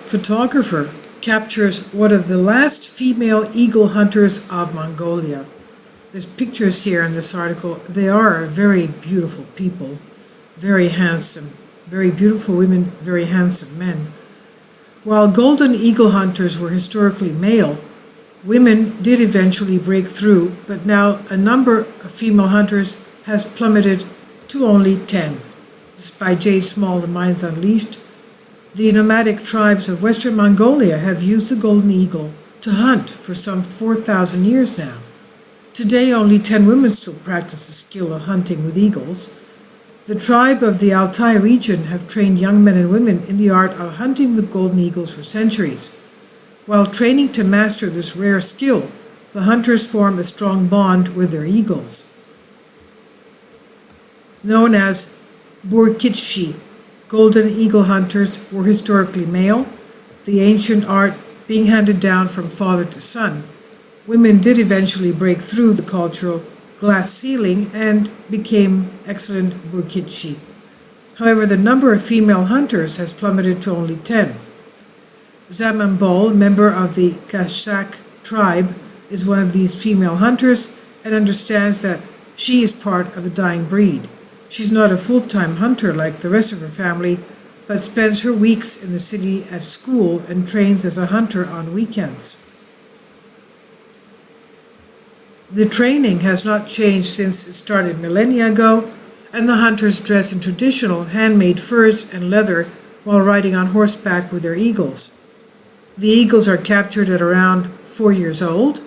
photographer captures one of the last female eagle hunters of Mongolia. There's pictures here in this article. They are very beautiful people, very handsome, very beautiful women, very handsome men. While golden eagle hunters were historically male, women did eventually break through, but now a number of female hunters has plummeted to only 10. This is by Jade Small, The Minds Unleashed. The nomadic tribes of Western Mongolia have used the golden eagle to hunt for some 4,000 years now. Today, only 10 women still practice the skill of hunting with eagles. The tribe of the Altai region have trained young men and women in the art of hunting with golden eagles for centuries. While training to master this rare skill, the hunters form a strong bond with their eagles. Known as Burkitshi, golden eagle hunters were historically male, the ancient art being handed down from father to son. Women did eventually break through the cultural glass ceiling and became excellent Burkitshi. However, the number of female hunters has plummeted to only 10. Zamambol, member of the Kashak tribe, is one of these female hunters and understands that she is part of a dying breed. She's not a full-time hunter like the rest of her family, but spends her weeks in the city at school and trains as a hunter on weekends. The training has not changed since it started millennia ago, and the hunters dress in traditional handmade furs and leather while riding on horseback with their eagles. The eagles are captured at around 4 years old.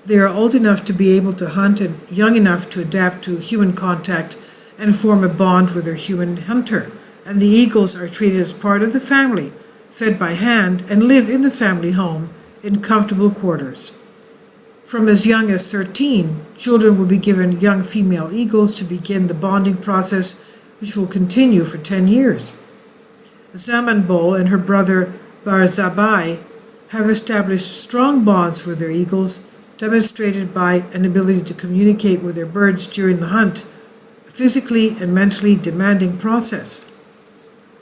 They are old enough to be able to hunt and young enough to adapt to human contact and form a bond with their human hunter, and the eagles are treated as part of the family, fed by hand, and live in the family home in comfortable quarters. From as young as 13, children will be given young female eagles to begin the bonding process, which will continue for 10 years. Zamanbol and her brother Barzabai have established strong bonds with their eagles, demonstrated by an ability to communicate with their birds during the hunt, a physically and mentally demanding process.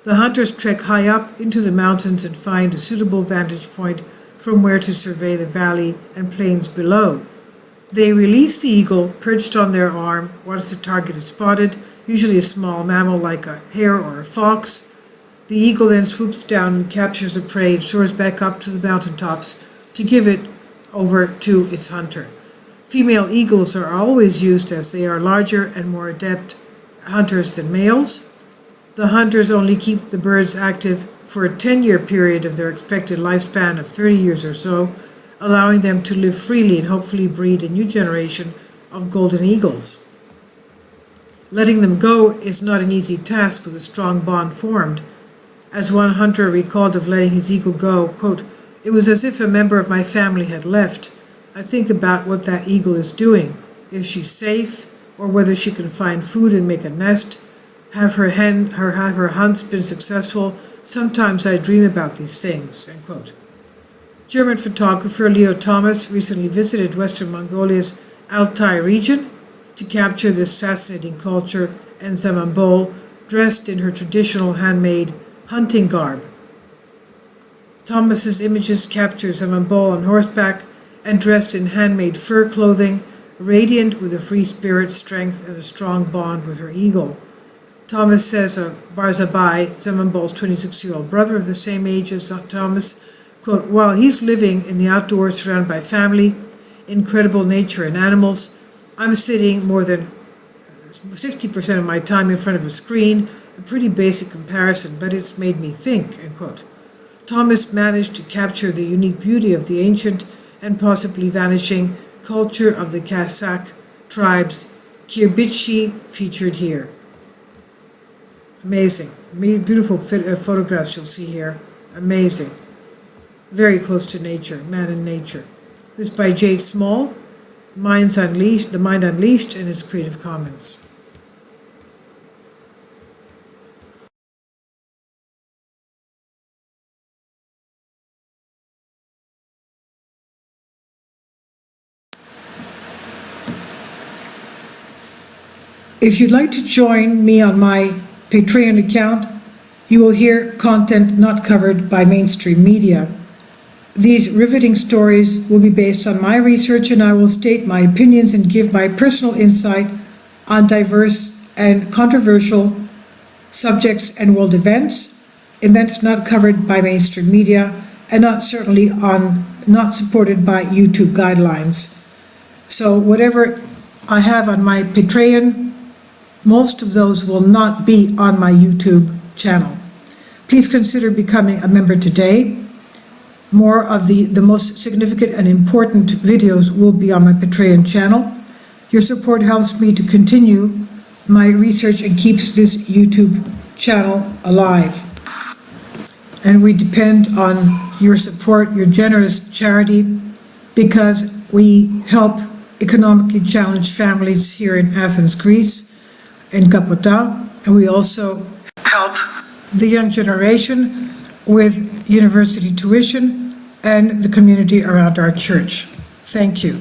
The hunters trek high up into the mountains and find a suitable vantage point from where to survey the valley and plains below. They release the eagle perched on their arm once the target is spotted, usually a small mammal like a hare or a fox. The eagle then swoops down and captures the prey and soars back up to the mountaintops to give it over to its hunter. Female eagles are always used as they are larger and more adept hunters than males. The hunters only keep the birds active for a 10-year period of their expected lifespan of 30 years or so, allowing them to live freely and hopefully breed a new generation of golden eagles. Letting them go is not an easy task with a strong bond formed. As one hunter recalled of letting his eagle go, quote, "It was as if a member of my family had left. I think about what that eagle is doing, if she's safe, or whether she can find food and make a nest. Have her hunts been successful? Sometimes I dream about these things," end quote. German photographer Leo Thomas recently visited Western Mongolia's Altai region to capture this fascinating culture, and Zamambol, dressed in her traditional handmade hunting garb. Thomas's images capture Zamambol on horseback and dressed in handmade fur clothing, radiant with a free spirit, strength, and a strong bond with her eagle. Thomas says of Barzabai, Zamambol's 26-year-old brother of the same age as Thomas, quote, "While he's living in the outdoors surrounded by family, incredible nature and animals, I'm sitting more than 60% of my time in front of a screen, a pretty basic comparison, but it's made me think," end quote. Thomas managed to capture the unique beauty of the ancient and possibly vanishing culture of the Kazakh tribes, Kirbitchi, featured here. Amazing. Beautiful photographs you'll see here. Amazing. Very close to nature, man and nature. This is by Jade Small, The Mind Unleashed, and its Creative Commons. If you'd like to join me on my Patreon account, You will hear content not covered by mainstream media. These riveting stories will be based on my research, and I will state my opinions and give my personal insight on diverse and controversial subjects and world events not covered by mainstream media, and not supported by YouTube guidelines. So whatever I have on my Patreon, most of those will not be on my YouTube channel. Please consider becoming a member today. More of the most significant and important videos will be on my Patreon channel. Your support helps me to continue my research and keeps this YouTube channel alive. And we depend on your support, your generous charity, because we help economically challenged families here in Athens, Greece, in Kapota, and we also help the young generation with university tuition and the community around our church. Thank you.